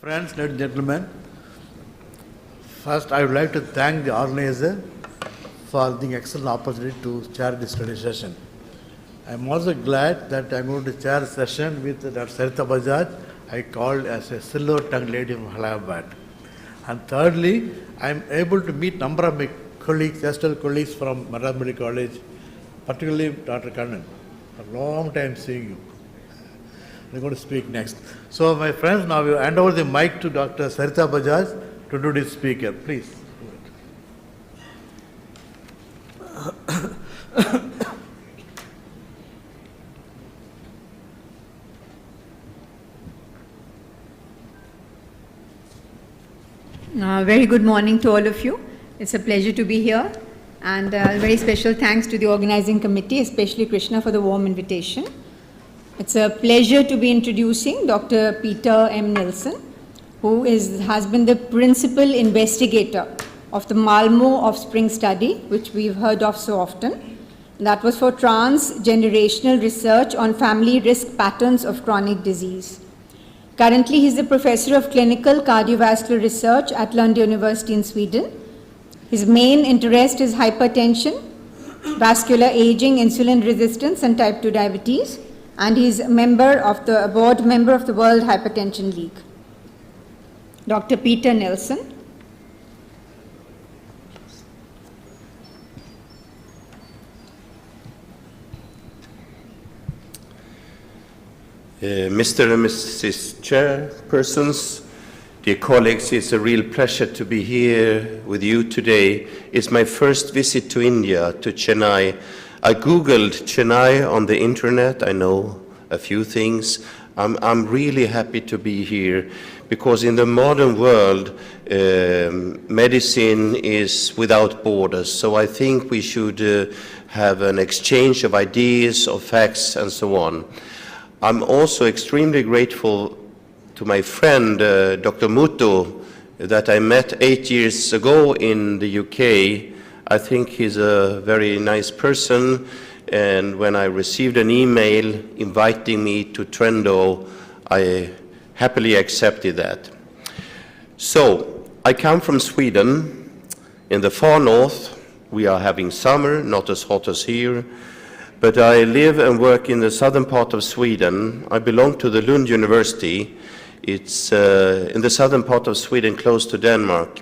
Friends, ladies and gentlemen, first I would like to thank the organizer for the excellent opportunity to chair this study session. I am also glad that I am going to chair a session with Dr. Sarita Bajaj, I called as a silver-tongued lady from Allahabad. And thirdly, I am able to meet number of my colleagues, hostile colleagues from Madras Medical College, particularly Dr. Kannan. A long time seeing you. I'm going to speak next. So, my friends, now we hand over the mic to Dr. Sarita Bajaj to do this speaker. Please. Very good morning to all of you. It's a pleasure to be here, and very special thanks to the organizing committee, especially Krishna, for the warm invitation. It's a pleasure to be introducing Dr. Peter M. Nilsson, who has been the principal investigator of the Malmo offspring study, which we've heard of so often. That was for transgenerational research on family risk patterns of chronic disease. Currently, he's a professor of clinical cardiovascular research at Lund University in Sweden. His main interest is hypertension, vascular aging, insulin resistance, and type 2 diabetes. And he's a board member of the World Hypertension League. Dr. Peter Nilsson. Mr. and Mrs. Chairpersons, dear colleagues, it's a real pleasure to be here with you today. It's my first visit to India, to Chennai. I Googled Chennai on the internet. I know a few things. I'm really happy to be here because in the modern world, medicine is without borders. So I think we should have an exchange of ideas, of facts, and so on. I'm also extremely grateful to my friend, Dr. Muttu, that I met 8 years ago in the UK. I think he's a very nice person, and when I received an email inviting me to Trendo, I happily accepted that. So, I come from Sweden. In the far north, we are having summer, not as hot as here, but I live and work in the southern part of Sweden. I belong to the Lund University. It's in the southern part of Sweden, close to Denmark.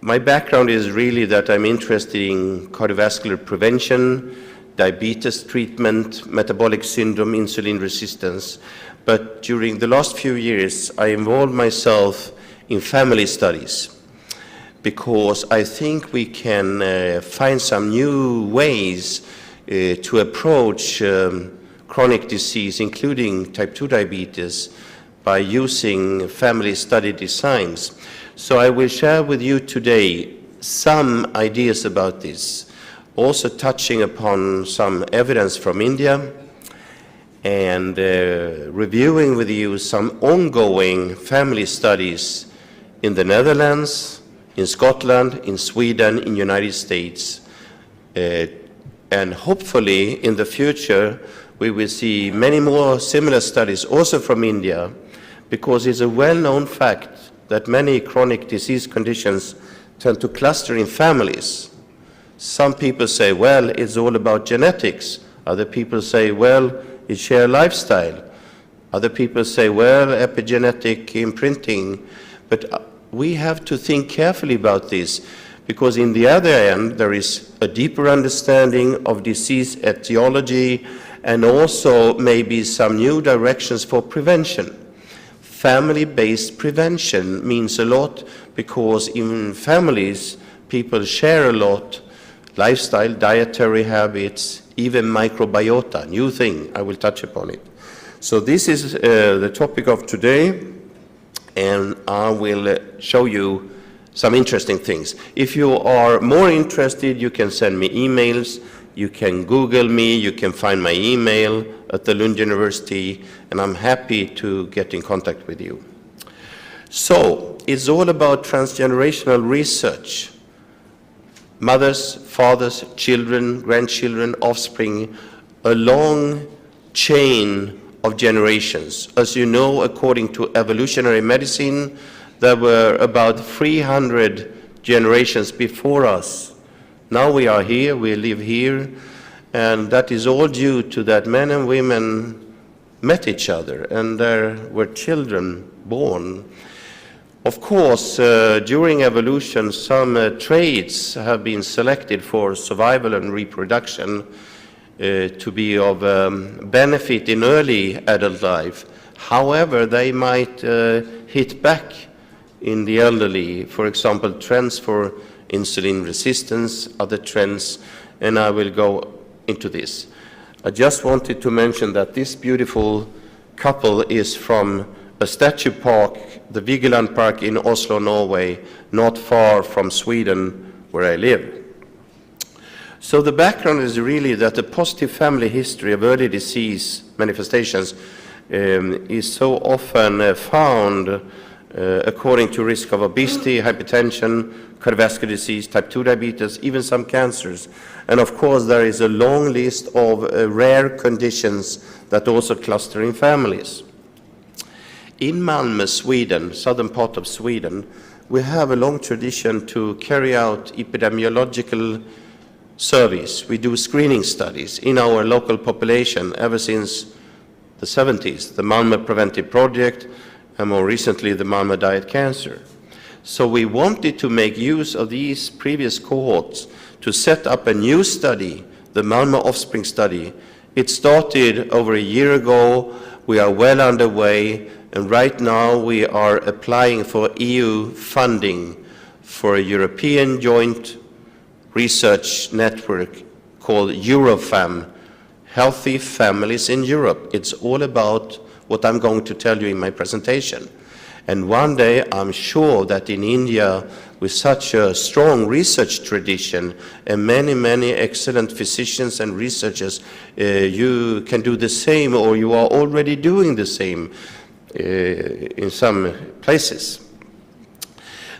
My background is really that I'm interested in cardiovascular prevention, diabetes treatment, metabolic syndrome, insulin resistance. But during the last few years, I involved myself in family studies because I think we can find some new ways to approach chronic disease, including type 2 diabetes, by using family study designs. So I will share with you today some ideas about this, also touching upon some evidence from India and reviewing with you some ongoing family studies in the Netherlands, in Scotland, in Sweden, in the United States. And hopefully in the future we will see many more similar studies also from India, because it's a well-known fact that many chronic disease conditions tend to cluster in families. Some people say, well, it's all about genetics. Other people say, well, it's shared lifestyle. Other people say, well, epigenetic imprinting. But we have to think carefully about this, because in the other end, there is a deeper understanding of disease etiology and also maybe some new directions for prevention. Family-based prevention means a lot because in families, people share a lot, lifestyle, dietary habits, even microbiota, new thing, I will touch upon it. So this is the topic of today, and I will show you some interesting things. If you are more interested, you can send me emails, you can Google me, you can find my email at the Lund University, and I'm happy to get in contact with you. So, it's all about transgenerational research. Mothers, fathers, children, grandchildren, offspring, a long chain of generations. As you know, according to evolutionary medicine, there were about 300 generations before us. Now we are here, we live here, and that is all due to that men and women met each other and there were children born. Of course, during evolution, some traits have been selected for survival and reproduction to be of benefit in early adult life. However, they might hit back in the elderly. For example, trends for insulin resistance, other trends, and I will go into this. I just wanted to mention that this beautiful couple is from a statue park, the Vigeland Park in Oslo, Norway, not far from Sweden, where I live. So the background is really that the positive family history of early disease manifestations is so often found according to risk of obesity, hypertension, cardiovascular disease, type 2 diabetes, even some cancers. And of course, there is a long list of rare conditions that also cluster in families. In Malmö, Sweden, southern part of Sweden, we have a long tradition to carry out epidemiological surveys. We do screening studies in our local population ever since the 70s, the Malmö Preventive Project, and more recently the Malmö Diet Cancer. So we wanted to make use of these previous cohorts to set up a new study, the Malmö Offspring Study. It started over a year ago. We are well underway, and right now we are applying for EU funding for a European joint research network called Eurofam, Healthy Families in Europe. It's all about what I'm going to tell you in my presentation. And one day, I'm sure that in India, with such a strong research tradition and many, many excellent physicians and researchers, you can do the same, or you are already doing the same in some places.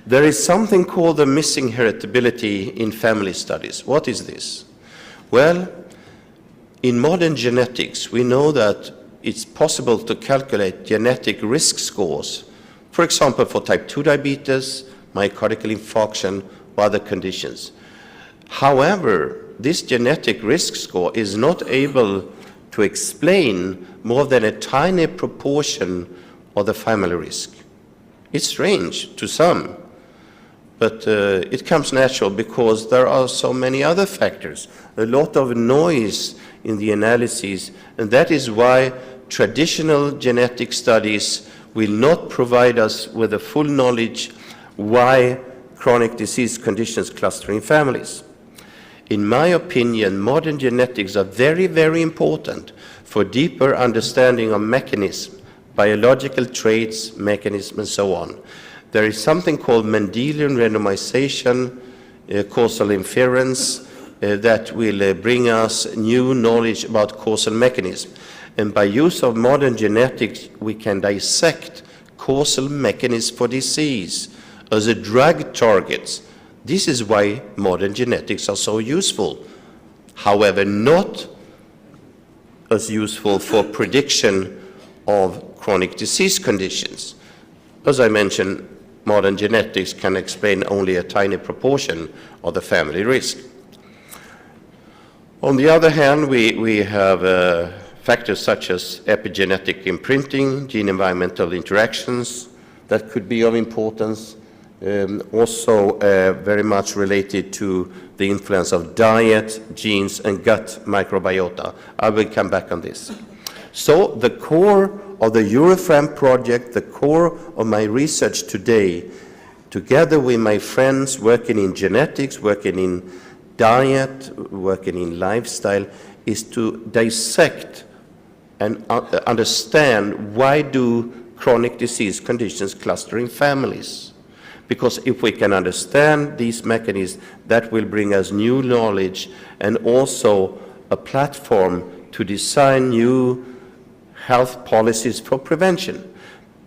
There is something called the missing heritability in family studies. What is this? Well, in modern genetics, we know that it's possible to calculate genetic risk scores, for example, for type 2 diabetes, myocardial infarction, or other conditions. However, this genetic risk score is not able to explain more than a tiny proportion of the family risk. It's strange to some, but it comes natural because there are so many other factors, a lot of noise in the analyses, and that is why traditional genetic studies will not provide us with the full knowledge why chronic disease conditions cluster in families. In my opinion, modern genetics are very, very important for deeper understanding of mechanism, biological traits, mechanism, and so on. There is something called Mendelian randomization, causal inference, that will bring us new knowledge about causal mechanism. And by use of modern genetics, we can dissect causal mechanisms for disease as a drug targets. This is why modern genetics are so useful. However, not as useful for prediction of chronic disease conditions. As I mentioned, modern genetics can explain only a tiny proportion of the family risk. On the other hand, we have factors such as epigenetic imprinting, gene-environmental interactions that could be of importance, also very much related to the influence of diet, genes, and gut microbiota. I will come back on this. So the core of the Eurofam project, the core of my research today, together with my friends working in genetics, working in diet, working in lifestyle, is to dissect and understand why do chronic disease conditions cluster in families. Because if we can understand these mechanisms, that will bring us new knowledge and also a platform to design new health policies for prevention.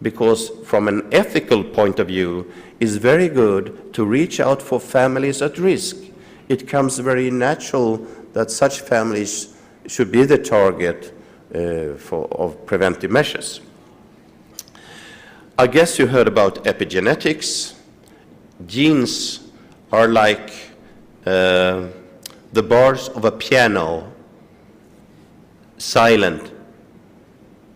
Because from an ethical point of view, it's very good to reach out for families at risk. It comes very natural that such families should be the target of preventive measures. I guess you heard about epigenetics. Genes are like the bars of a piano, silent.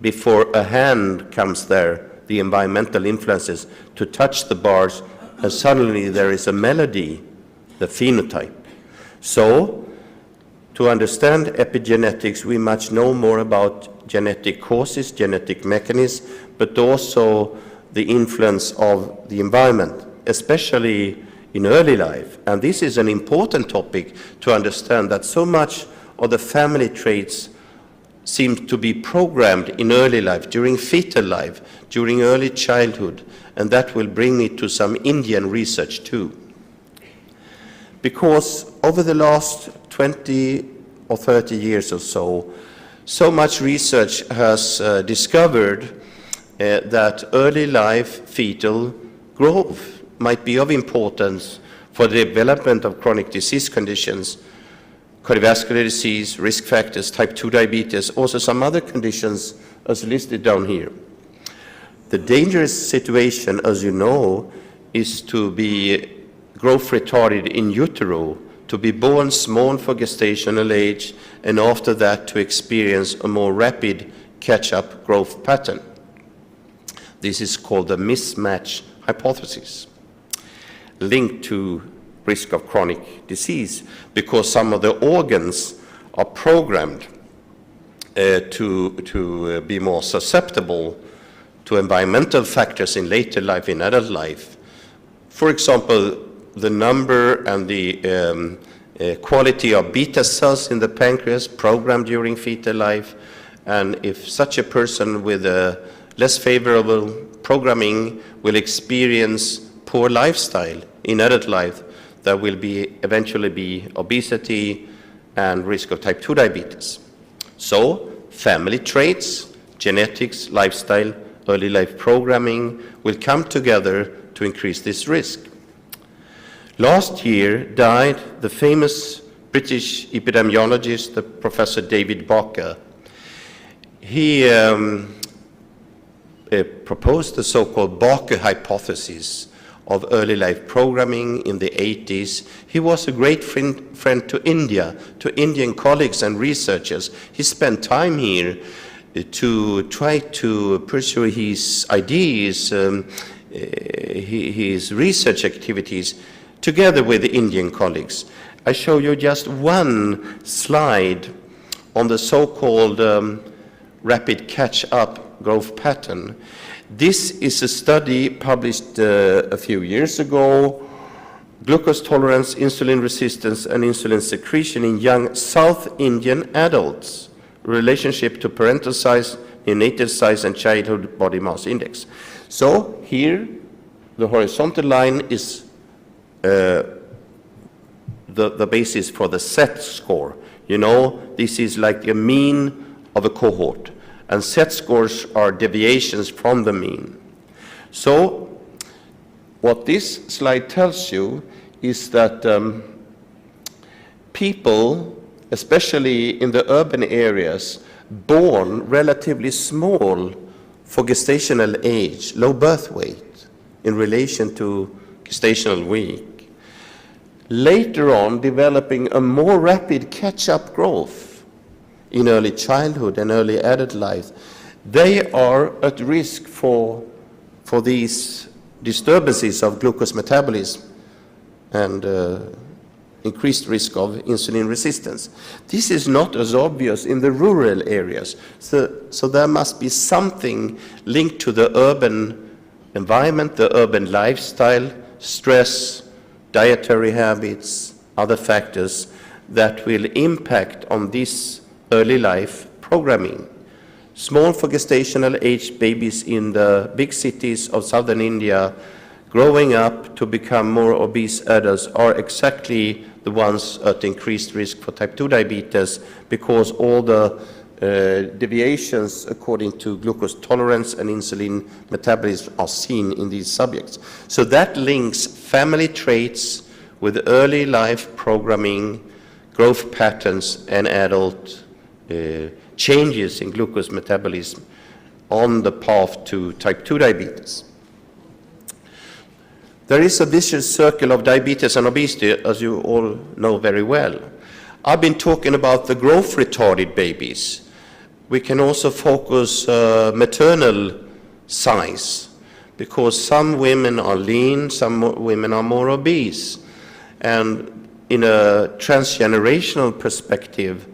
Before a hand comes there, the environmental influences to touch the bars, and suddenly there is a melody, the phenotype. So, to understand epigenetics, we must know more about genetic causes, genetic mechanisms, but also the influence of the environment, especially in early life. And this is an important topic to understand, that so much of the family traits seem to be programmed in early life, during fetal life, during early childhood, and that will bring me to some Indian research too. Because over the last 20 or 30 years or so, so much research has discovered that early life fetal growth might be of importance for the development of chronic disease conditions, cardiovascular disease, risk factors, type 2 diabetes, also some other conditions as listed down here. The dangerous situation, as you know, is to be growth retarded in utero, to be born small for gestational age, and after that to experience a more rapid catch-up growth pattern. This is called the mismatch hypothesis, linked to risk of chronic disease, because some of the organs are programmed to be more susceptible to environmental factors in later life, in adult life. For example, the number and the quality of beta cells in the pancreas programmed during fetal life, and if such a person with a less favorable programming will experience poor lifestyle in adult life, there will eventually be obesity and risk of type 2 diabetes. So, family traits, genetics, lifestyle, early life programming will come together to increase this risk. Last year died the famous British epidemiologist, the Professor David Barker. He proposed the so-called Barker hypothesis of early life programming in the 80s. He was a great friend to India, to Indian colleagues and researchers. He spent time here to try to pursue his ideas, his research activities, together with the Indian colleagues. I show you just one slide on the so-called rapid catch-up growth pattern. This is a study published a few years ago, glucose tolerance, insulin resistance, and insulin secretion in young South Indian adults, relationship to parental size, neonatal size, and childhood body mass index. So here, the horizontal line is the basis for the set score. You know, this is like a mean of a cohort, and set scores are deviations from the mean. So what this slide tells you is that people, especially in the urban areas, born relatively small for gestational age, low birth weight in relation to gestational week, later on developing a more rapid catch-up growth in early childhood and early adult life, they are at risk for these disturbances of glucose metabolism and increased risk of insulin resistance. This is not as obvious in the rural areas, so there must be something linked to the urban environment, the urban lifestyle, stress, dietary habits, other factors that will impact on this early life programming. Small for gestational age babies in the big cities of southern India growing up to become more obese adults are exactly the ones at increased risk for type 2 diabetes, because all the deviations according to glucose tolerance and insulin metabolism are seen in these subjects. So that links family traits with early life programming, growth patterns, and adult changes in glucose metabolism on the path to type 2 diabetes. There is a vicious circle of diabetes and obesity, as you all know very well. I've been talking about the growth retarded babies. We can also focus maternal size, because some women are lean, some women are more obese. And in a transgenerational perspective,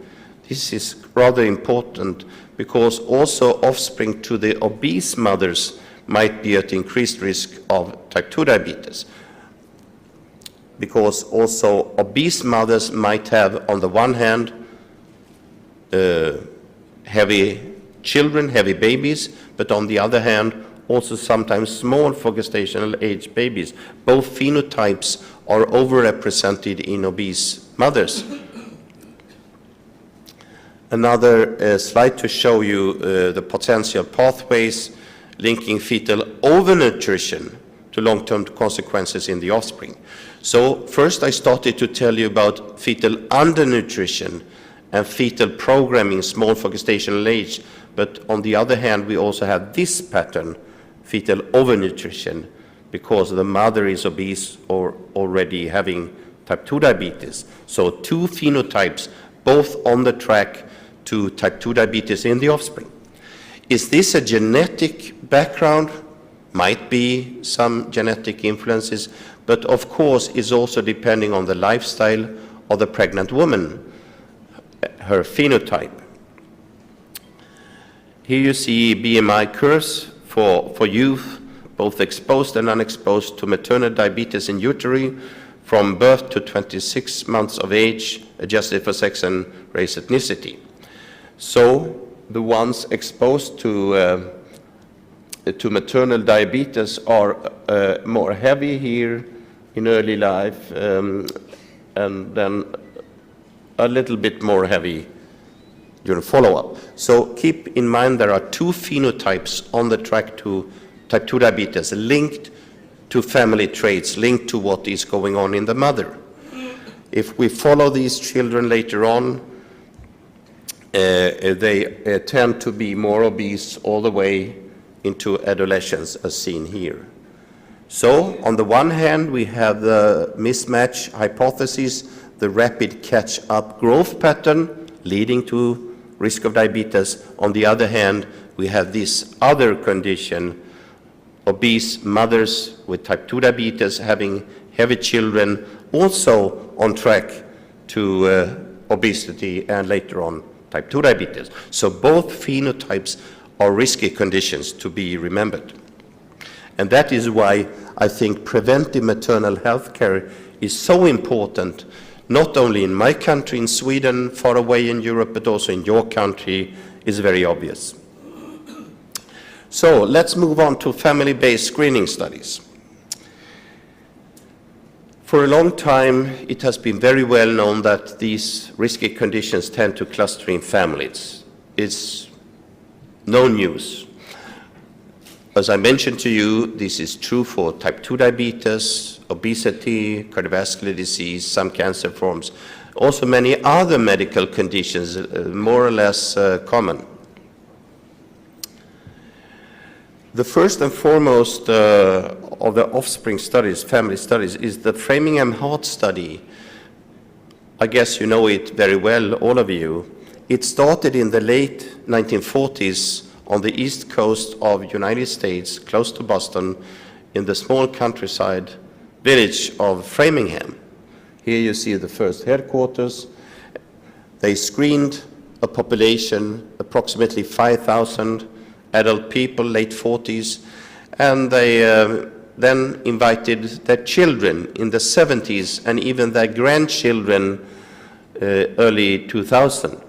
this is rather important, because also offspring to the obese mothers might be at increased risk of type 2 diabetes. Because also obese mothers might have, on the one hand, heavy children, heavy babies, but on the other hand, also sometimes small for gestational age babies. Both phenotypes are overrepresented in obese mothers. Another slide to show you the potential pathways linking fetal overnutrition to long-term consequences in the offspring. So first I started to tell you about fetal undernutrition and fetal programming small for gestational age, but on the other hand we also have this pattern, fetal overnutrition, because the mother is obese or already having type 2 diabetes. So two phenotypes, both on the track to type 2 diabetes in the offspring. Is this a genetic background? Might be some genetic influences, but of course is also depending on the lifestyle of the pregnant woman, her phenotype. Here you see BMI curves for youth, both exposed and unexposed to maternal diabetes in utero from birth to 26 months of age, adjusted for sex and race ethnicity. So the ones exposed to maternal diabetes are more heavy here in early life, and then a little bit more heavy during follow-up. So keep in mind there are two phenotypes on the track to type 2 diabetes linked to family traits, linked to what is going on in the mother. If we follow these children later on, they tend to be more obese all the way into adolescence, as seen here. So on the one hand, we have the mismatch hypothesis, the rapid catch-up growth pattern leading to risk of diabetes. On the other hand, we have this other condition, obese mothers with type 2 diabetes having heavy children, also on track to obesity and later on type 2 diabetes. So both phenotypes are risky conditions to be remembered. And that is why I think preventive maternal health care is so important, not only in my country, in Sweden, far away in Europe, but also in your country, is very obvious. So let's move on to family-based screening studies. For a long time, it has been very well known that these risky conditions tend to cluster in families. It's no news. As I mentioned to you, this is true for type 2 diabetes, obesity, cardiovascular disease, some cancer forms, also many other medical conditions, more or less common. The first and foremost of the offspring studies, family studies, is the Framingham Heart Study. I guess you know it very well, all of you. It started in the late 1940s on the east coast of United States, close to Boston, in the small countryside village of Framingham. Here you see the first headquarters. They screened a population, approximately 5,000 adult people, late 40s, and they then invited their children in the 70s and even their grandchildren early 2000.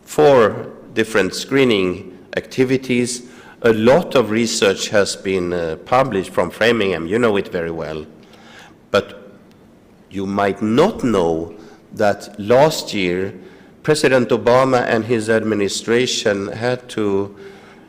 4 different screening activities. A lot of research has been published from Framingham. You know it very well. But you might not know that last year, President Obama and his administration had to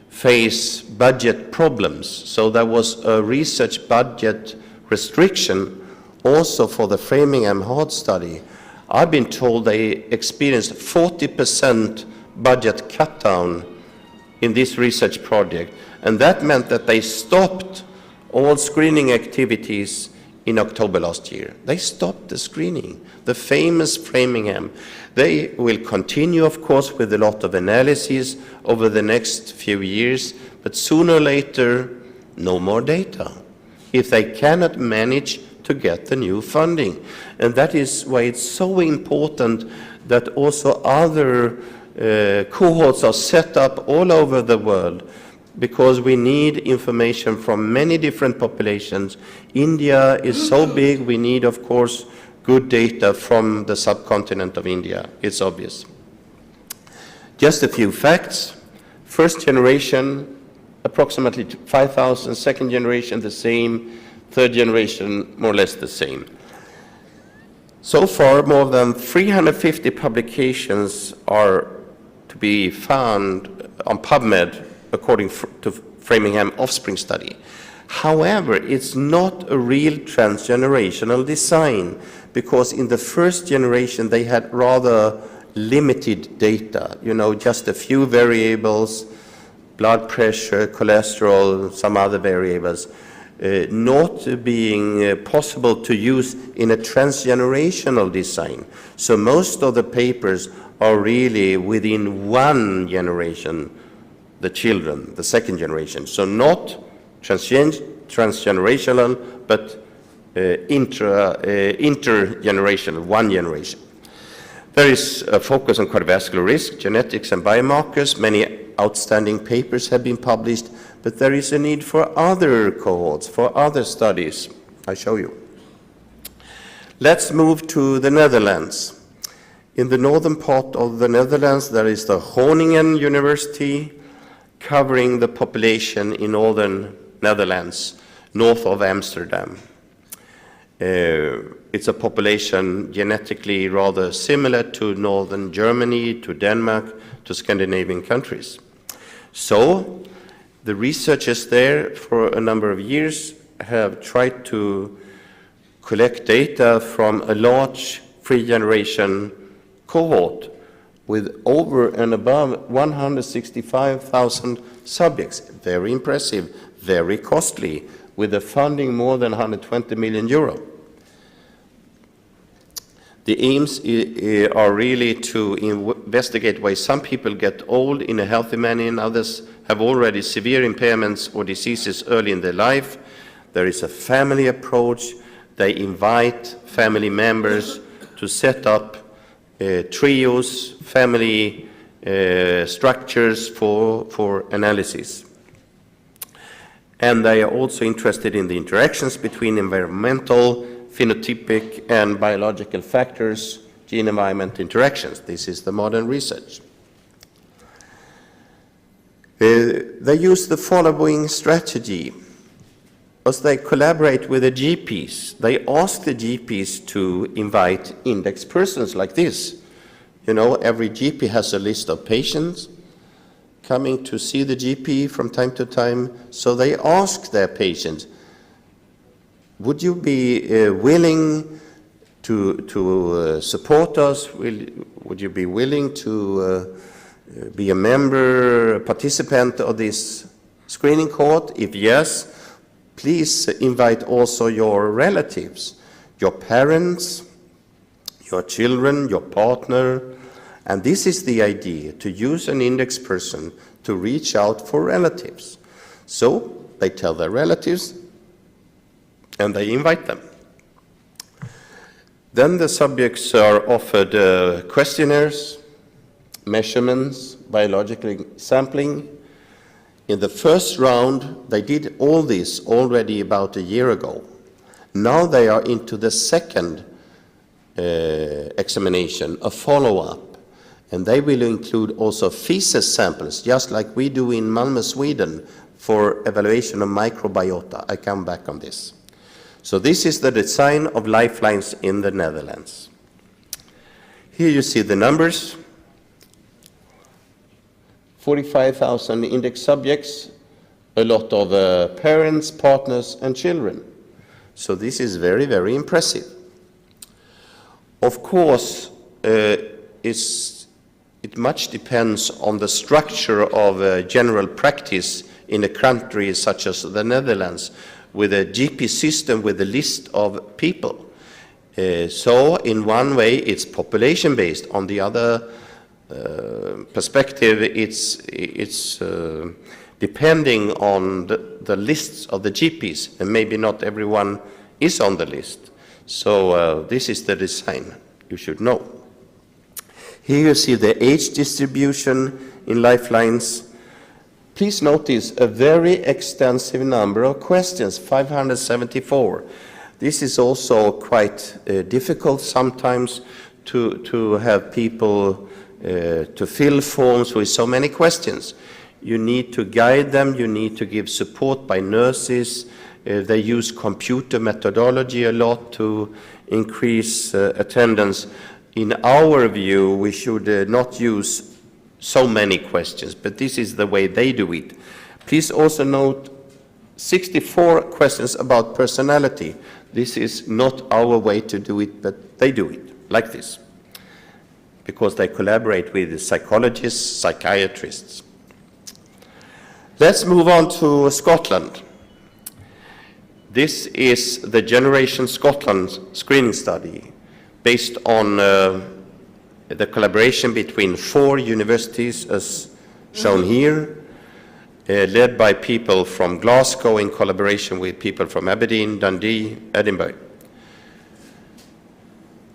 face budget problems. So there was a research budget restriction also for the Framingham Heart Study. I've been told they experienced 40% budget cut down in this research project, and that meant that they stopped all screening activities in October last year. They stopped the screening, the famous Framingham. They will continue, of course, with a lot of analysis over the next few years, but sooner or later, no more data, if they cannot manage to get the new funding. And that is why it's so important that also other cohorts are set up all over the world, because we need information from many different populations. India is so big, we need, of course, good data from the subcontinent of India. It's obvious. Just a few facts. First generation, approximately 5,000. Second generation, the same. Third generation, more or less the same. So far, more than 350 publications are to be found on PubMed, according to Framingham Offspring Study. However, it's not a real transgenerational design, because in the first generation they had rather limited data, just a few variables, blood pressure, cholesterol, some other variables, not being possible to use in a transgenerational design. So most of the papers are really within one generation, the children, the second generation. So not transgenerational, but intergenerational, one generation. There is a focus on cardiovascular risk, genetics and biomarkers. Many outstanding papers have been published, but there is a need for other cohorts, for other studies. I show you. Let's move to the Netherlands. In the northern part of the Netherlands, there is the Groningen University, covering the population in northern Netherlands, north of Amsterdam. It's a population genetically rather similar to northern Germany, to Denmark, to Scandinavian countries. So the researchers there for a number of years have tried to collect data from a large free-generation cohort with over and above 165,000 subjects. Very impressive, very costly, with a funding more than 120 million euro. The aims are really to investigate why some people get old in a healthy manner and others have already severe impairments or diseases early in their life. There is a family approach. They invite family members to set up trios, family structures for analysis. And they are also interested in the interactions between environmental, phenotypic, and biological factors, gene-environment interactions. This is the modern research. They use the following strategy. As they collaborate with the GPs, they ask the GPs to invite index persons like this. Every GP has a list of patients coming to see the GP from time to time, so they ask their patients, would you be willing to support us? Would you be willing to be a member, a participant of this screening cohort? If yes, please invite also your relatives, your parents, your children, your partner. And this is the idea, to use an index person to reach out for relatives. So they tell their relatives and they invite them. Then the subjects are offered questionnaires, measurements, biological sampling. In the first round, they did all this already about a year ago. Now they are into the second examination, a follow-up. And they will include also feces samples, just like we do in Malmö, Sweden, for evaluation of microbiota. I come back on this. So this is the design of lifelines in the Netherlands. Here you see the numbers. 45,000 index subjects, a lot of parents, partners, and children. So this is very, very impressive. Of course, it's it much depends on the structure of general practice in a country such as the Netherlands, with a GP system with a list of people. So in one way it's population-based. On the other perspective, it's depending on the lists of the GPs, and maybe not everyone is on the list. So this is the design you should know. Here you see the age distribution in lifelines. Please notice a very extensive number of questions, 574. This is also quite difficult sometimes to have people to fill forms with so many questions. You need to guide them, you need to give support by nurses. They use computer methodology a lot to increase attendance. In our view, we should not use so many questions, but this is the way they do it. Please also note 64 questions about personality. This is not our way to do it, but they do it like this, because they collaborate with psychologists, psychiatrists. Let's move on to Scotland. This is the Generation Scotland screening study based on the collaboration between 4 universities, as shown here, led by people from Glasgow in collaboration with people from Aberdeen, Dundee, Edinburgh.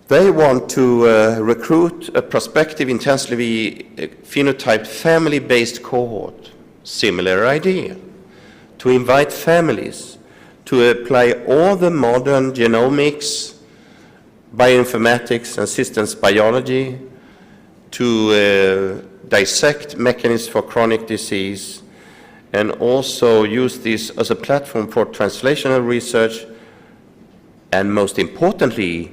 They want to recruit a prospective intensively phenotyped family-based cohort. Similar idea, to invite families to apply all the modern genomics, bioinformatics, and systems biology to dissect mechanisms for chronic disease, and also use this as a platform for translational research, and most importantly,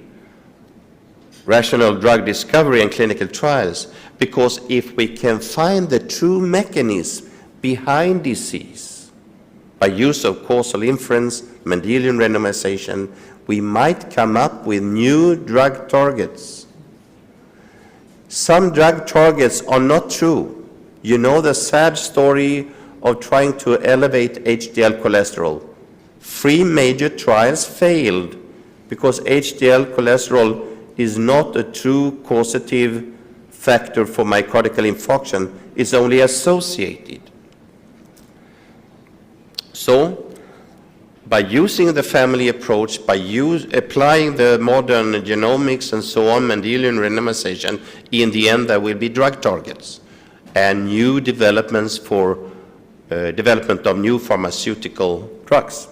rational drug discovery and clinical trials, because if we can find the true mechanism behind disease by use of causal inference, Mendelian randomization, we might come up with new drug targets. Some drug targets are not true. You know the sad story of trying to elevate HDL cholesterol. 3 major trials failed because HDL cholesterol is not a true causative factor for myocardial infarction. It's only associated. So, by using the family approach, by applying the modern genomics and so on, Mendelian randomization, in the end there will be drug targets and new developments for development of new pharmaceutical drugs.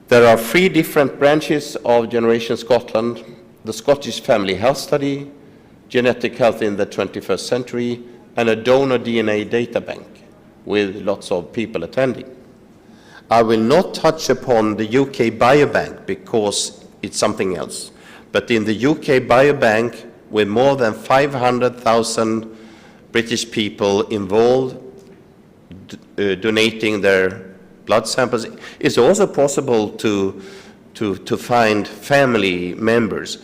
There are 3 different branches of Generation Scotland: the Scottish Family Health Study, Genetic Health in the 21st Century, and a donor DNA data bank with lots of people attending. I will not touch upon the UK Biobank because it's something else. But in the UK Biobank, with more than 500,000 British people involved donating their blood samples, it's also possible to find family members.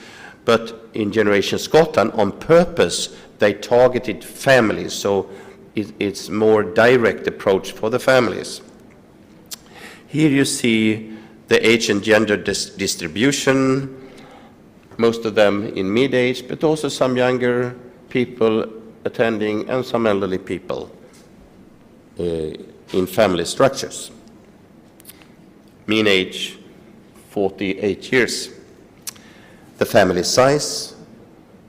But in Generation Scotland, on purpose, they targeted families, so it's more direct approach for the families. Here you see the age and gender distribution, most of them in mid-age, but also some younger people attending and some elderly people in family structures. Mean age, 48 years. The family size,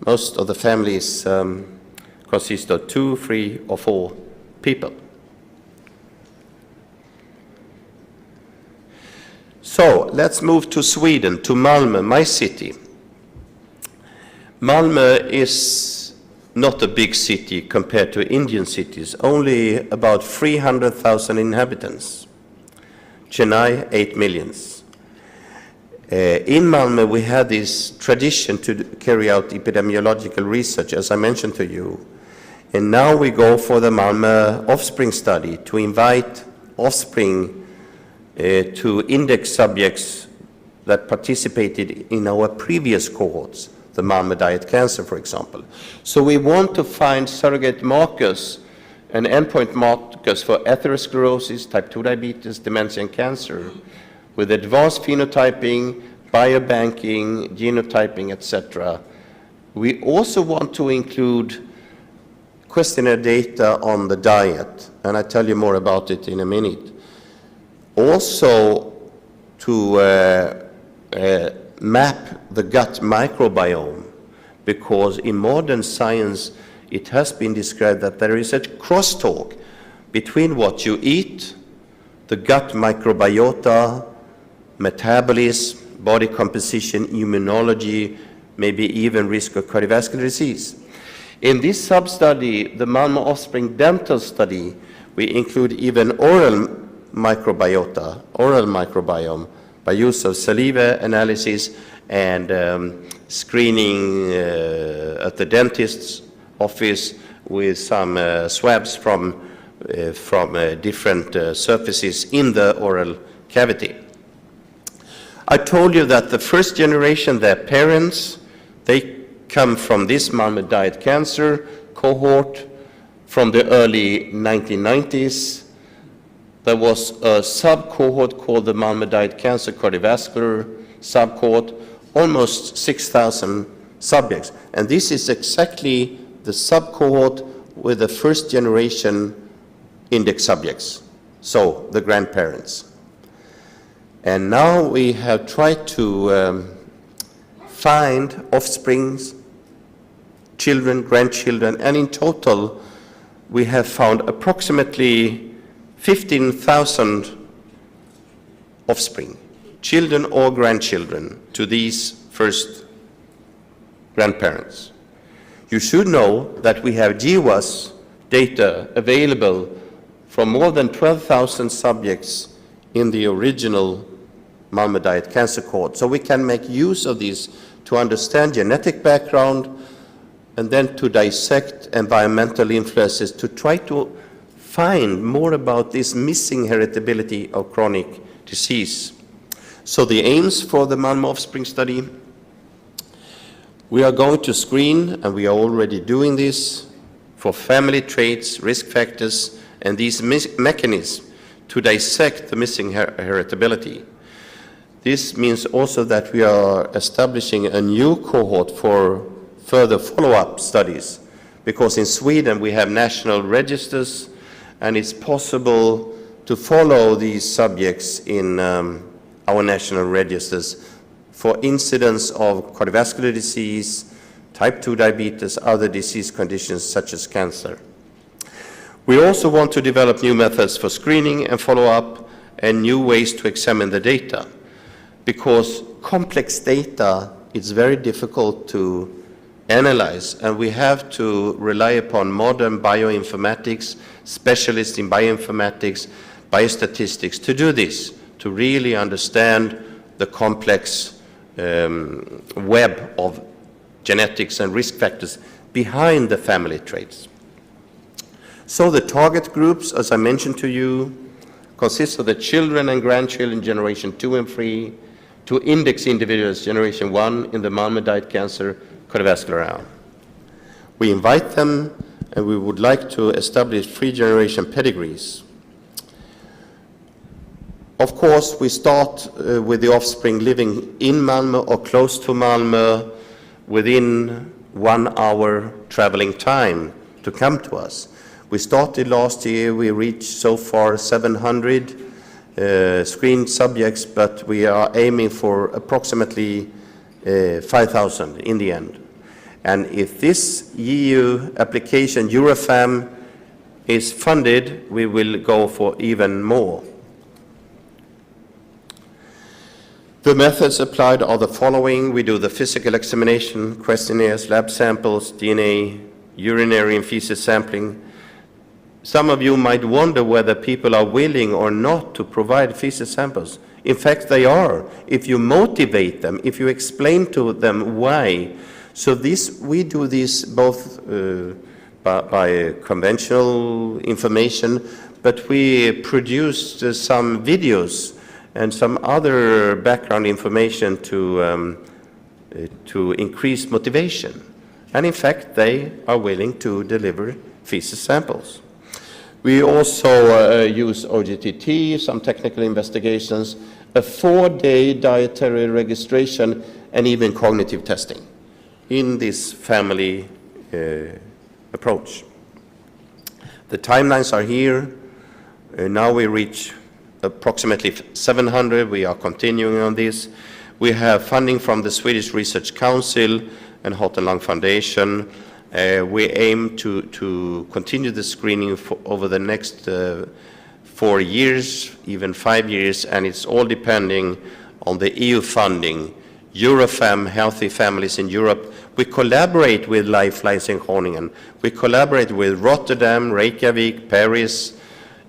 most of the families consist of 2, 3, or 4 people. So let's move to Sweden, to Malmö, my city. Malmö is not a big city compared to Indian cities, only about 300,000 inhabitants. Chennai, 8 million. In Malmö, we had this tradition to carry out epidemiological research, as I mentioned to you. And now we go for the Malmö offspring study to invite offspring to index subjects that participated in our previous cohorts, the Malmö diet cancer, for example. So we want to find surrogate markers and endpoint markers for atherosclerosis, type 2 diabetes, dementia, and cancer, with advanced phenotyping, biobanking, genotyping, etc. We also want to include questionnaire data on the diet, and I'll tell you more about it in a minute. Also to map the gut microbiome, because in modern science it has been described that there is a crosstalk between what you eat, the gut microbiota, metabolism, body composition, immunology, maybe even risk of cardiovascular disease. In this sub-study, the Malmö Offspring Dental Study, we include even oral microbiome by use of saliva analysis and screening at the dentist's office with some swabs from different surfaces in the oral cavity. I told you that the first generation, their parents, they come from this Malmö diet cancer cohort from the early 1990s. There was a sub-cohort called the Malmö diet cancer cardiovascular sub-cohort, almost 6,000 subjects. And this is exactly the sub-cohort with the first generation index subjects, so the grandparents. And now we have tried to find offsprings, children, grandchildren, and in total we have found approximately 15,000 offspring, children or grandchildren, to these first grandparents. You should know that we have GWAS data available from more than 12,000 subjects in the original Malmö diet cancer cohort. So we can make use of these to understand genetic background and then to dissect environmental influences to try to find more about this missing heritability of chronic disease. So the aims for the Malmö Offspring study, we are going to screen, and we are already doing this, for family traits, risk factors, and these mechanisms to dissect the missing heritability. This means also that we are establishing a new cohort for further follow-up studies, because in Sweden we have national registers, and it's possible to follow these subjects in our national registers for incidence of cardiovascular disease, type 2 diabetes, other disease conditions such as cancer. We also want to develop new methods for screening and follow-up and new ways to examine the data, because complex data is very difficult to analyze, and we have to rely upon modern bioinformatics, specialists in bioinformatics, biostatistics to do this, to really understand the complex web of genetics and risk factors behind the family traits. So the target groups, as I mentioned to you, consist of the children and grandchildren generation 2 and 3, to index individuals generation 1 in the Malmö diet cancer cardiovascular arm. We invite them, and we would like to establish 3 generation pedigrees. Of course, we start with the offspring living in Malmö or close to Malmö within 1 hour traveling time to come to us. We started last year, we reached so far 700 screened subjects, but we are aiming for approximately 5,000 in the end. And if this EU application, Eurofam, is funded, we will go for even more. The methods applied are the following. We do the physical examination, questionnaires, lab samples, DNA, urinary and feces sampling. Some of you might wonder whether people are willing or not to provide feces samples. In fact, they are, if you motivate them, if you explain to them why. So we do this both by conventional information, but we produced some videos and some other background information to to increase motivation. And in fact, they are willing to deliver feces samples. We also use OGTT, some technical investigations, a 4-day dietary registration, and even cognitive testing in this family approach. The timelines are here. Now we reach approximately 700. We are continuing on this. We have funding from the Swedish Research Council and Heart and Lung Foundation. We aim to continue the screening over the next 4 years, even 5 years, and it's all depending on the EU funding. Eurofam, Healthy Families in Europe, we collaborate with Lifelines in Groningen. We collaborate with Rotterdam, Reykjavik, Paris,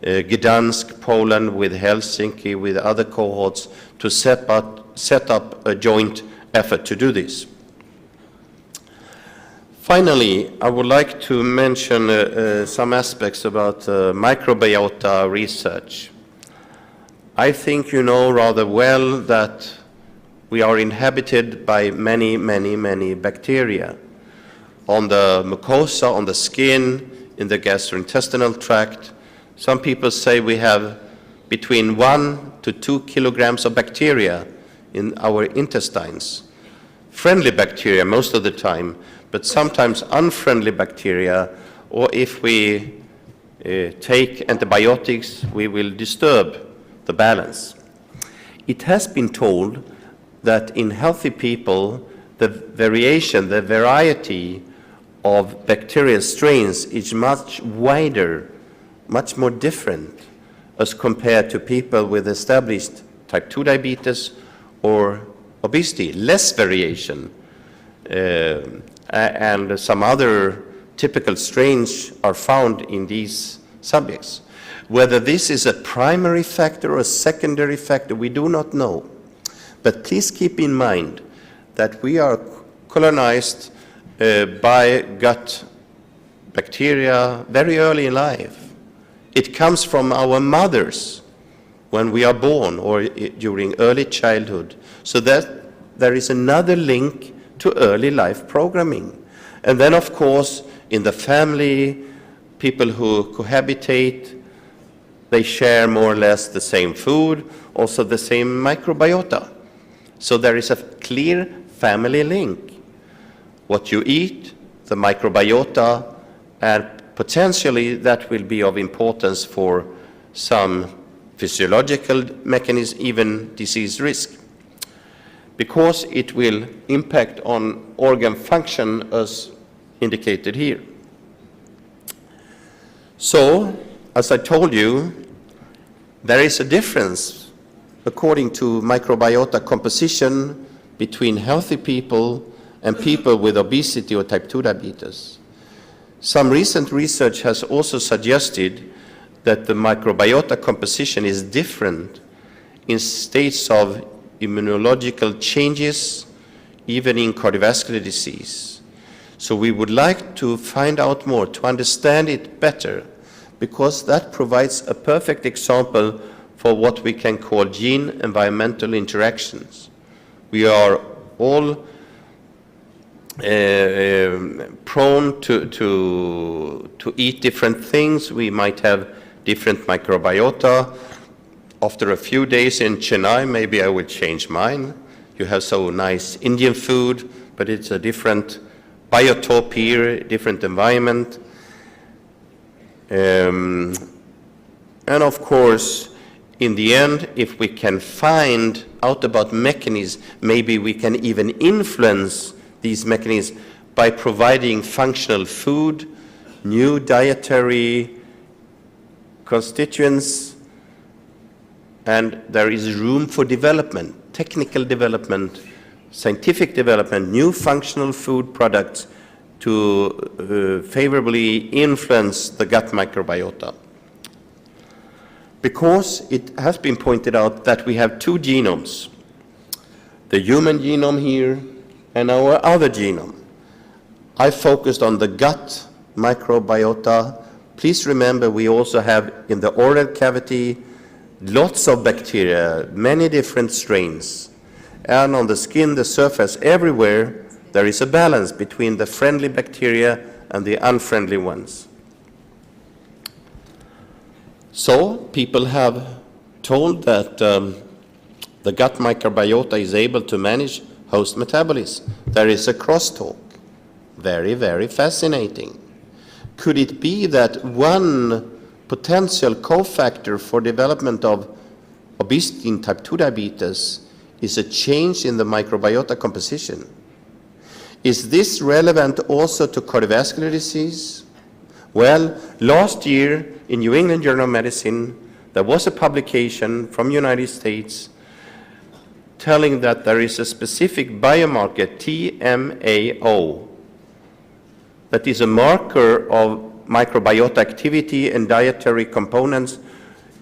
Gdansk, Poland, with Helsinki, with other cohorts to set up a joint effort to do this. Finally, I would like to mention some aspects about microbiota research. I think you know rather well that we are inhabited by many, many, many bacteria. On the mucosa, on the skin, in the gastrointestinal tract. Some people say we have between 1 to 2 kilograms of bacteria in our intestines. Friendly bacteria most of the time, but sometimes unfriendly bacteria, or if we take antibiotics, we will disturb the balance. It has been told that in healthy people, the variation, the variety of bacterial strains is much wider, much more different as compared to people with established type 2 diabetes or obesity, less variation. And some other typical strains are found in these subjects. Whether this is a primary factor or a secondary factor, we do not know. But please keep in mind that we are colonized by gut bacteria very early in life. It comes from our mothers when we are born or during early childhood. So that there is another link to early life programming. And then, of course, in the family, people who cohabitate, they share more or less the same food, also the same microbiota. So there is a clear family link. What you eat, the microbiota, and potentially that will be of importance for some physiological mechanisms, even disease risk, because it will impact on organ function as indicated here. So, as I told you, there is a difference according to microbiota composition between healthy people and people with obesity or type 2 diabetes. Some recent research has also suggested that the microbiota composition is different in states of immunological changes, even in cardiovascular disease. So we would like to find out more, to understand it better, because that provides a perfect example for what we can call gene-environmental interactions. We are all prone to eat different things. We might have different microbiota. After a few days in Chennai, maybe I would change mine. You have so nice Indian food, but it's a different biotope here, different environment. And of course, in the end, if we can find out about mechanisms, maybe we can even influence these mechanisms by providing functional food, new dietary constituents, and there is room for development, technical development, scientific development, new functional food products to favorably influence the gut microbiota. Because it has been pointed out that we have two genomes, the human genome here and our other genome. I focused on the gut microbiota. Please remember we also have in the oral cavity lots of bacteria, many different strains. and on the skin, the surface, everywhere, there is a balance between the friendly bacteria and the unfriendly ones. So people have told that the gut microbiota is able to manage host metabolism. There is a crosstalk. Very, very fascinating. Could it be that one potential cofactor for development of obesity in type 2 diabetes is a change in the microbiota composition? Is this relevant also to cardiovascular disease? Well, last year in New England Journal of Medicine, there was a publication from the United States telling that there is a specific biomarker, TMAO, that is a marker of microbiota activity and dietary components.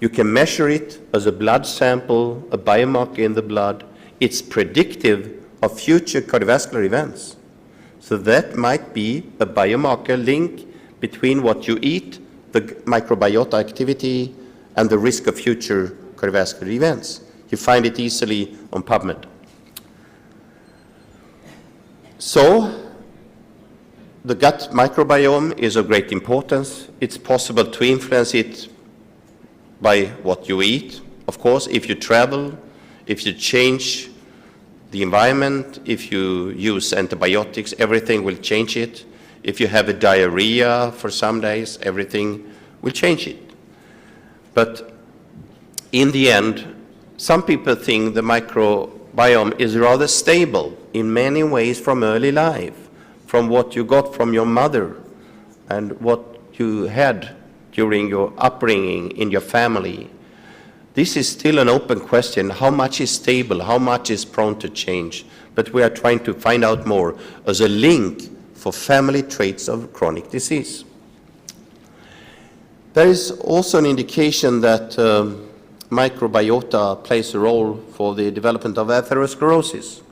You can measure it as a blood sample, a biomarker in the blood. It's predictive of future cardiovascular events. So that might be a biomarker link between what you eat, the microbiota activity, and the risk of future cardiovascular events. You find it easily on PubMed. So, the gut microbiome is of great importance. It's possible to influence it by what you eat. Of course, if you travel, if you change the environment, if you use antibiotics, everything will change it. If you have a diarrhea for some days, everything will change it. But in the end, some people think the microbiome is rather stable in many ways from early life, from what you got from your mother and what you had during your upbringing in your family. This is still an open question. How much is stable? How much is prone to change? But we are trying to find out more as a link for family traits of chronic disease. There is also an indication that microbiota plays a role for the development of atherosclerosis.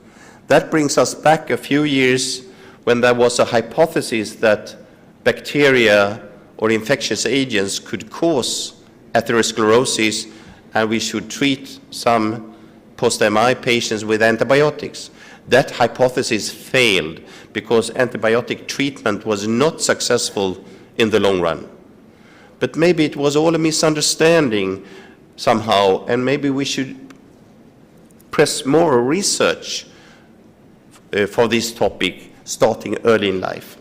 That brings us back a few years when there was a hypothesis that bacteria or infectious agents could cause atherosclerosis, and we should treat some post-MI patients with antibiotics. That hypothesis failed because antibiotic treatment was not successful in the long run. But maybe it was all a misunderstanding somehow, and maybe we should press more research for this topic starting early in life.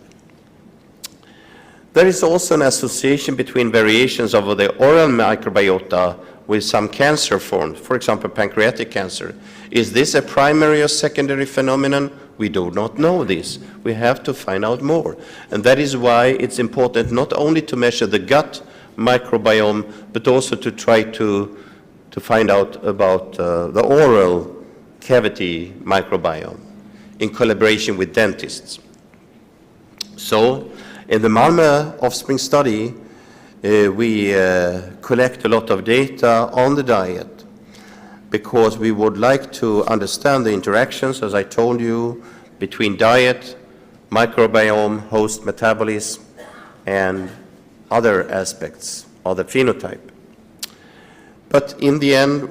There is also an association between variations of the oral microbiota with some cancer forms, for example, pancreatic cancer. Is this a primary or secondary phenomenon? We do not know this. We have to find out more. And that is why it's important not only to measure the gut microbiome, but also to try to find out about the oral cavity microbiome in collaboration with dentists. So, in the Malmö offspring study, we collect a lot of data on the diet because we would like to understand the interactions, as I told you, between diet, microbiome, host metabolism, and other aspects of the phenotype. But in the end,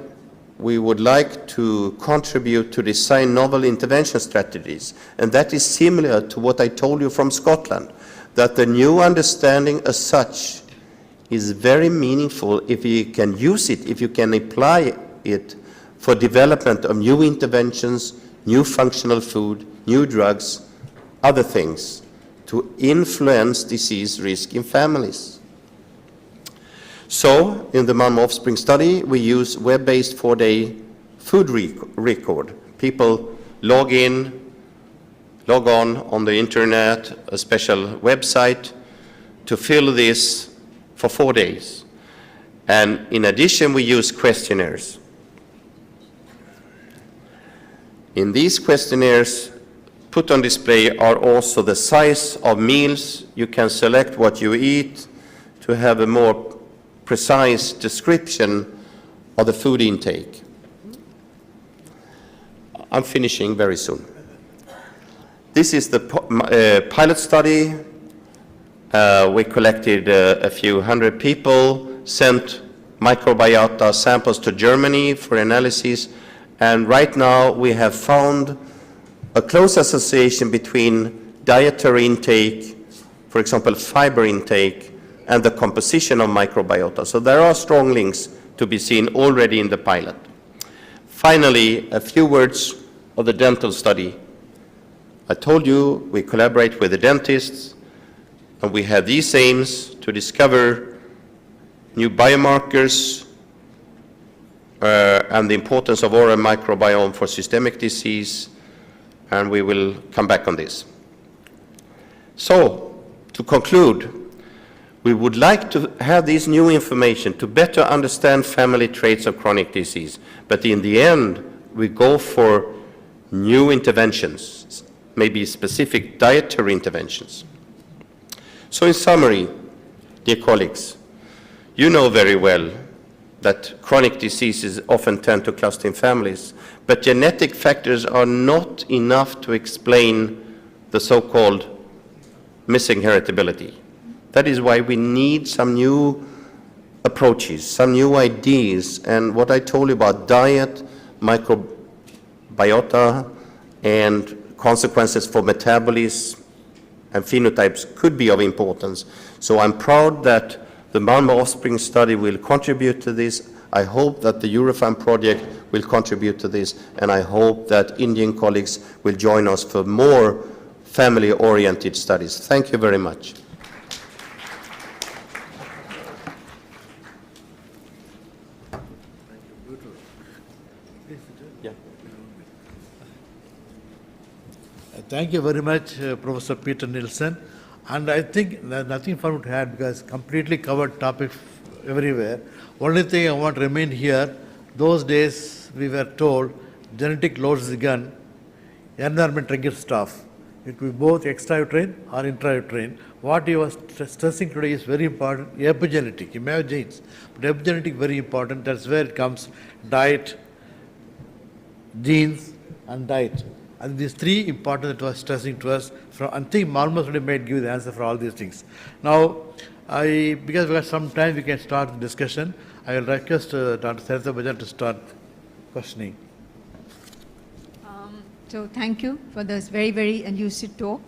we would like to contribute to design novel intervention strategies, and that is similar to what I told you from Scotland, that the new understanding as such is very meaningful if you can use it, if you can apply it for development of new interventions, new functional food, new drugs, other things to influence disease risk in families. So, in the Malmö offspring study, we use web-based 4-day food record. People log on the internet, a special website, to fill this for 4 days. And in addition, we use questionnaires. In these questionnaires, put on display are also the size of meals. You can select what you eat to have a more precise description of the food intake. I'm finishing very soon. This is the pilot study. We collected a few hundred people, sent microbiota samples to Germany for analysis, And right now we have found a close association between dietary intake, for example, fiber intake, and the composition of microbiota. So there are strong links to be seen already in the pilot. Finally, a few words of the dental study. I told you we collaborate with the dentists, and we have these aims to discover new biomarkers and the importance of oral microbiome for systemic disease, and we will come back on this. So, to conclude, we would like to have this new information to better understand family traits of chronic disease, but in the end, we go for new interventions, maybe specific dietary interventions. So in summary, dear colleagues, you know very well that chronic diseases often tend to cluster in families, but genetic factors are not enough to explain the so-called missing heritability. That is why we need some new approaches, some new ideas, and what I told you about diet, microbiota, and consequences for metabolism and phenotypes could be of importance. So I'm proud that the Malmö Offspring study will contribute to this. I hope that the Eurofund project will contribute to this, and I hope that Indian colleagues will join us for more family-oriented studies. Thank you very much. Thank you very much, Professor Peter Nilsson. And I think there's nothing for me to add because completely covered topics everywhere. Only thing I want to remain here, those days we were told genetic loads the gun, environment triggers stuff. It will be both extrauterine or intrauterine. What you are stressing today is very important, epigenetic. You may have genes, but epigenetic very important. That's where it comes, diet, genes, and diet. And these three important that was stressing to us. I think Malmö already made give the answer for all these things. Now, because we have some time, we can start the discussion. I will request Dr. Sarita Bajaj to start questioning. So thank you for this very, very lucid talk.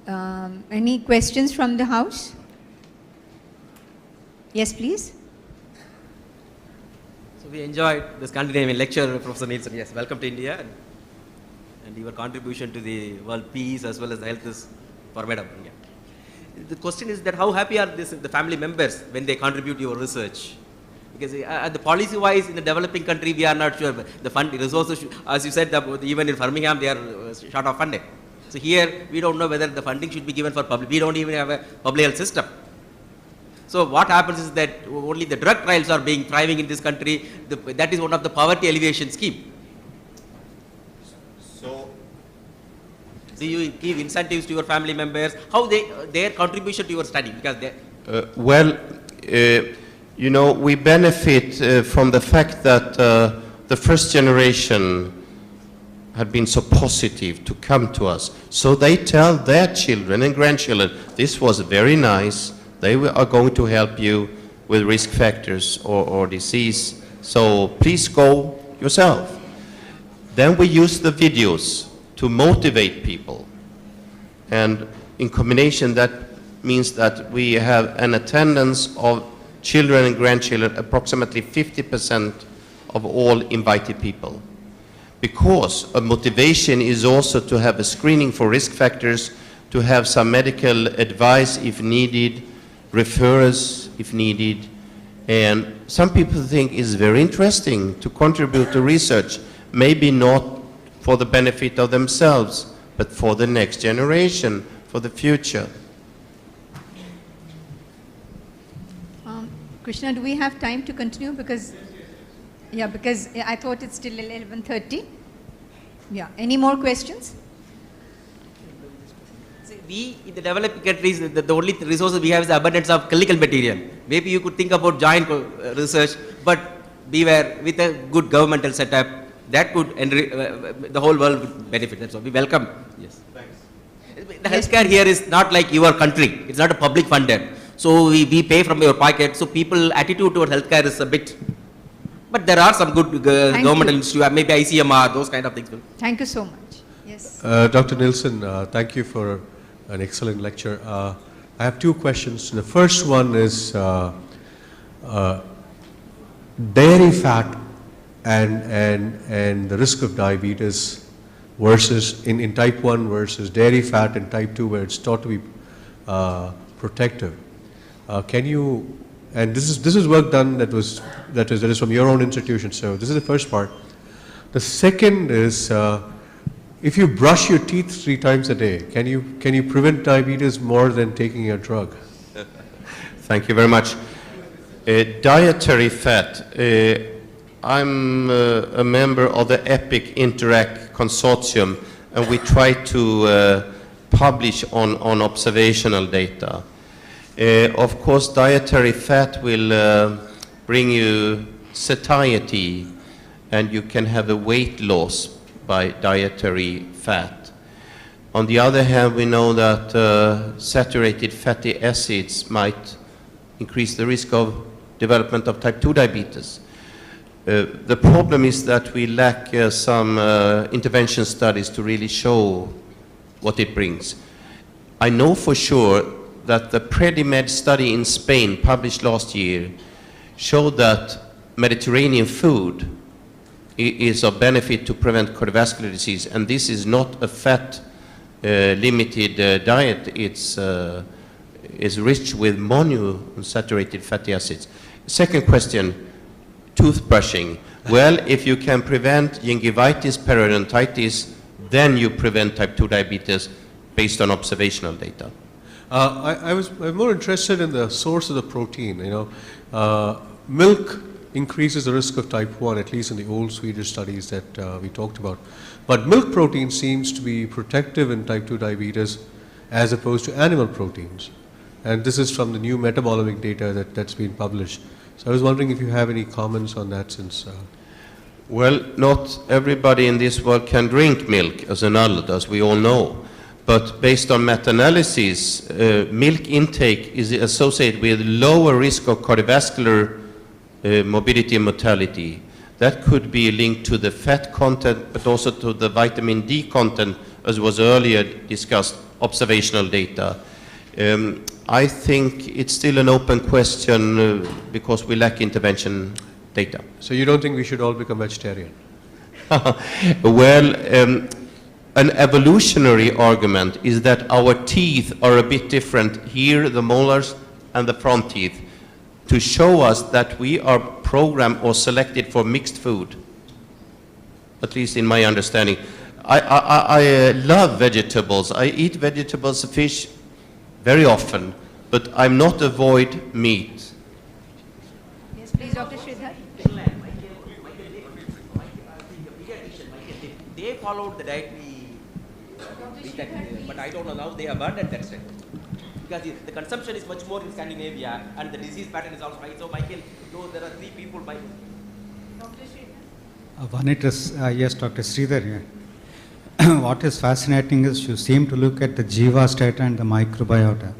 Any questions from the House? Yes, please. So we enjoyed this continuing lecture, Professor Nilsson. Yes, welcome to India. And your contribution to the world peace as well as the health is formidable. Yeah. The question is that how happy are the family members when they contribute to your research? Because the policy-wise in the developing country, we are not sure. The fund resources, as you said, even in Birmingham, they are short of funding. So here, we don't know whether the funding should be given for public. We don't even have a public health system. So what happens is that only the drug trials are being thriving in this country. That is one of the poverty alleviation scheme. Do you give incentives to your family members? How their contribution to your study? Because you know, we benefit from the fact that the first generation had been so positive to come to us. So they tell their children and grandchildren, this was very nice. They are going to help you with risk factors or disease. So please go yourself. Then we use the videos to motivate people. And in combination, that means that we have an attendance of children and grandchildren, approximately 50% of all invited people. Because a motivation is also to have a screening for risk factors, to have some medical advice if needed, referrals if needed. And some people think it's very interesting to contribute to research, maybe not for the benefit of themselves, but for the next generation, for the future. Krishna, do we have time to continue? Because, yeah, because I thought it's still 11:30. Yeah, any more questions? See, we, in the developing countries, the only resources we have is the abundance of clinical material. Maybe you could think about joint research, but beware, with a good governmental setup, that could, the whole world would benefit. That's all. We welcome. Yes. Thanks. The healthcare here is not like your country. It's not a public funded. So we pay from your pocket. So people attitude toward healthcare is a bit But there are some good Thank governmental you. institutes, maybe ICMR, those kind of things. Thank you so much. Yes. Dr. Nilsson, thank you for an excellent lecture. I have two questions. The first one is dairy fat and the risk of diabetes versus in type 1 versus dairy fat in type 2 where it's thought to be protective. Can you, and this is work done that is from your own institution, so this is the first part. The second is if you brush your teeth 3 times a day, can you prevent diabetes more than taking a drug? Thank you very much. Dietary fat. I'm a member of the EPIC Interact Consortium, and we try to publish on observational data. Of course, dietary fat will bring you satiety, and you can have a weight loss by dietary fat. On the other hand, we know that saturated fatty acids might increase the risk of development of type 2 diabetes. The problem is that we lack some intervention studies to really show what it brings. I know for sure that the PREDIMED study in Spain, published last year, showed that Mediterranean food is of benefit to prevent cardiovascular disease, and this is not a fat limited diet. It's rich with monounsaturated fatty acids. Second question, toothbrushing. Well, if you can prevent gingivitis, periodontitis, then you prevent type 2 diabetes based on observational data. I'm more interested in the source of the protein. Milk increases the risk of type 1, at least in the old Swedish studies that we talked about. But milk protein seems to be protective in type 2 diabetes as opposed to animal proteins. And this is from the new metabolomic data that's been published. So I was wondering if you have any comments on that since... Well, not everybody in this world can drink milk as an adult, as we all know. But based on meta-analysis, milk intake is associated with lower risk of cardiovascular morbidity and mortality. That could be linked to the fat content, but also to the vitamin D content, as was earlier discussed, observational data. I think it's still an open question because we lack intervention data. So you don't think we should all become vegetarian? Well, an evolutionary argument is that our teeth are a bit different here, the molars and the front teeth, to show us that we are programmed or selected for mixed food, at least in my understanding. I love vegetables. I eat vegetables, fish very often, but I'm not avoid meat. Yes, please, Dr. Sridhar. They followed the diet but I don't know now they abandoned that step. Because the consumption is much more in Scandinavia and the disease pattern is also high. So Michael, though there are 3 people, Dr. Sridhar. One it is, yes, Dr. Sridhar here. What is fascinating is you seem to look at the Jiva's data and the microbiota.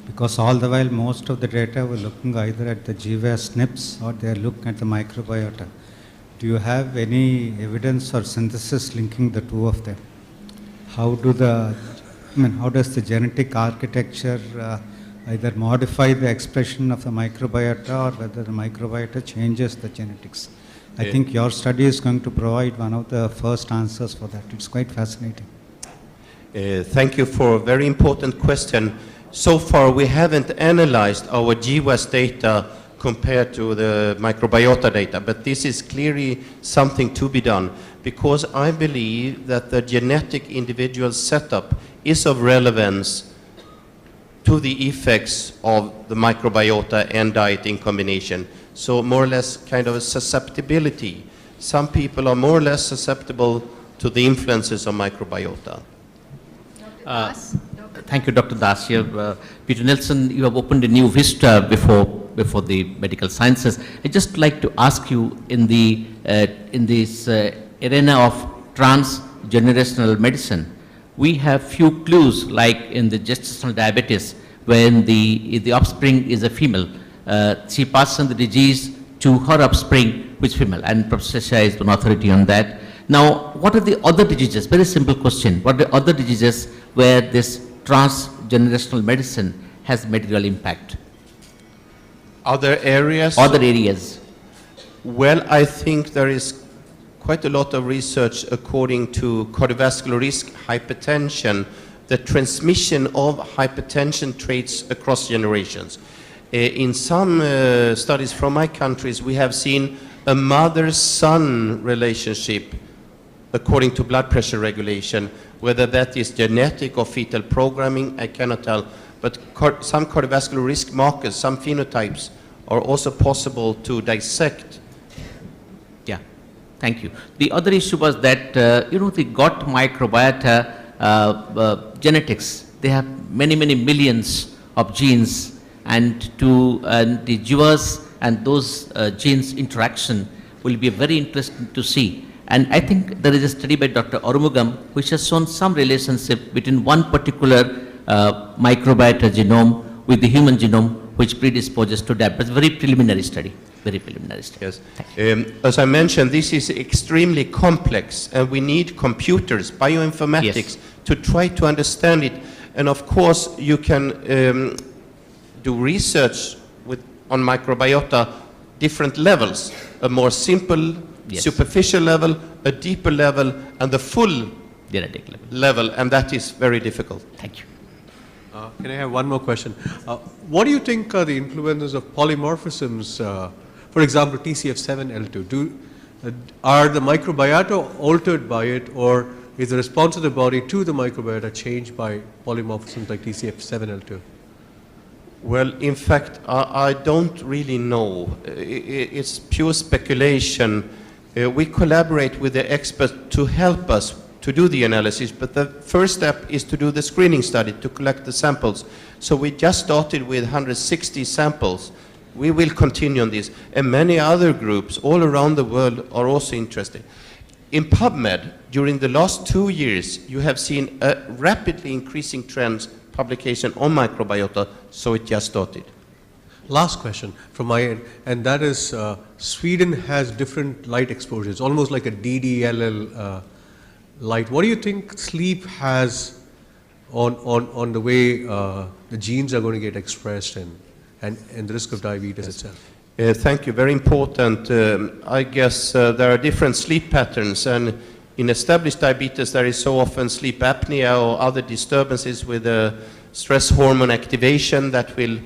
Because all the while most of the data were looking either at the Jiva SNPs or they are looking at the microbiota. Do you have any evidence or synthesis linking the two of them? How does the genetic architecture either modify the expression of the microbiota or whether the microbiota changes the genetics? I think your study is going to provide one of the first answers for that. It's quite fascinating. Thank you for a very important question. So far, we haven't analyzed our GWAS data compared to the microbiota data, but this is clearly something to be done because I believe that the genetic individual setup is of relevance to the effects of the microbiota and diet in combination. So more or less kind of a susceptibility. Some people are more or less susceptible to the influences of microbiota. Thank you, Dr. Das. Peter Nilsson, you have opened a new vista before the medical sciences. I'd just like to ask you in this arena of transgenerational medicine, we have few clues like in the gestational diabetes when the offspring is a female. She passes on the disease to her offspring which female, and Professor Shah is an authority on that. Now, what are the other diseases? Very simple question. What are the other diseases where this transgenerational medicine has material impact? Other areas? Other areas. Well, I think there is quite a lot of research according to cardiovascular risk, hypertension, the transmission of hypertension traits across generations. In some studies from my countries, we have seen a mother-son relationship according to blood pressure regulation. Whether that is genetic or fetal programming, I cannot tell. But some cardiovascular risk markers, some phenotypes, are also possible to dissect. Yeah, thank you. The other issue was that, the gut microbiota genetics, they have many, many millions of genes, and the GWAS and those genes interaction will be very interesting to see. And I think there is a study by Dr. Arumugam which has shown some relationship between one particular microbiota genome with the human genome which predisposes to diabetes. Very preliminary study. Very preliminary study. Yes. As I mentioned, this is extremely complex, and we need computers, bioinformatics, Yes. to try to understand it. And of course, you can do research on microbiota different levels, a more simple, Yes. superficial level, a deeper level, and the full Genetic level. level, and that is very difficult. Thank you. Can I have one more question? What do you think are the influences of polymorphisms, for example, TCF7L2? Are the microbiota altered by it, or is the response of the body to the microbiota changed by polymorphisms like TCF7L2? Well, in fact, I don't really know. It's pure speculation. We collaborate with the experts to help us to do the analysis, but the first step is to do the screening study, to collect the samples. So we just started with 160 samples. We will continue on this, and many other groups all around the world are also interested. In PubMed, during the last 2 years, you have seen a rapidly increasing trend publication on microbiota, so it just started. Last question from my end, and that is Sweden has different light exposures, almost like a DDLL light. What do you think sleep has on the way the genes are going to get expressed and the risk of diabetes itself? Thank you. Very important. I guess there are different sleep patterns, and in established diabetes there is so often sleep apnea or other disturbances with stress hormone activation that will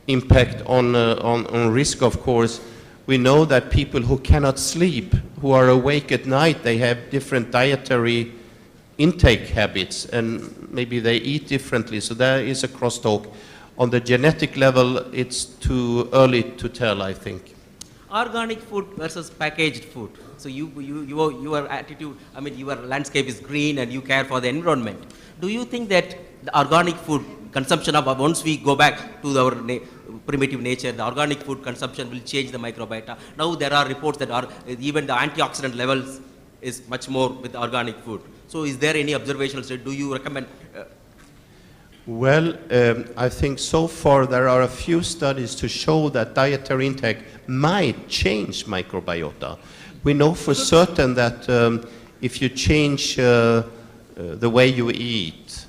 impact on risk, of course. We know that people who cannot sleep, who are awake at night, they have different dietary intake habits, and maybe they eat differently, so there is a crosstalk. On the genetic level, it's too early to tell, I think. Organic food versus packaged food. So your attitude, I mean, your landscape is green and you care for the environment. Do you think that the organic food consumption once we go back to our primitive nature, the organic food consumption will change the microbiota? Now there are reports that even the antioxidant levels is much more with organic food. So is there any observational study? Do you recommend? Well, I think so far there are a few studies to show that dietary intake might change microbiota. We know for certain that if you change the way you eat,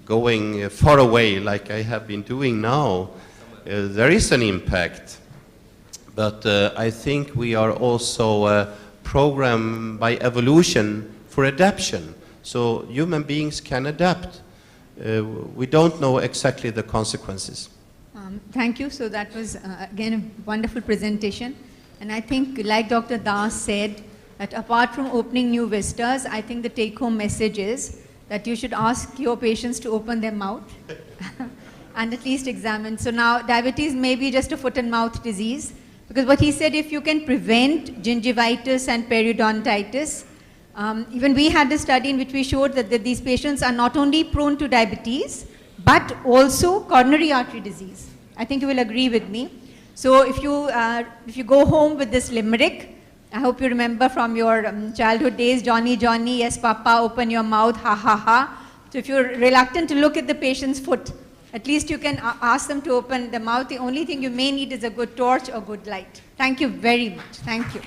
going far away like I have been doing now, there is an impact. But I think we are also programmed by evolution for adaptation. So human beings can adapt. We don't know exactly the consequences. Thank you. So that was, again, a wonderful presentation. And I think, like Dr. Das said, that apart from opening new vistas, I think the take-home message is that you should ask your patients to open their mouth and at least examine. So now, diabetes may be just a foot and mouth disease, because what he said, if you can prevent gingivitis and periodontitis, even we had a study in which we showed that these patients are not only prone to diabetes, but also coronary artery disease. I think you will agree with me. So if you go home with this limerick, I hope you remember from your childhood days, Johnny, Johnny, yes, Papa, open your mouth, ha, ha, ha. So if you're reluctant to look at the patient's foot, at least you can ask them to open the mouth. The only thing you may need is a good torch or good light. Thank you very much. Thank you.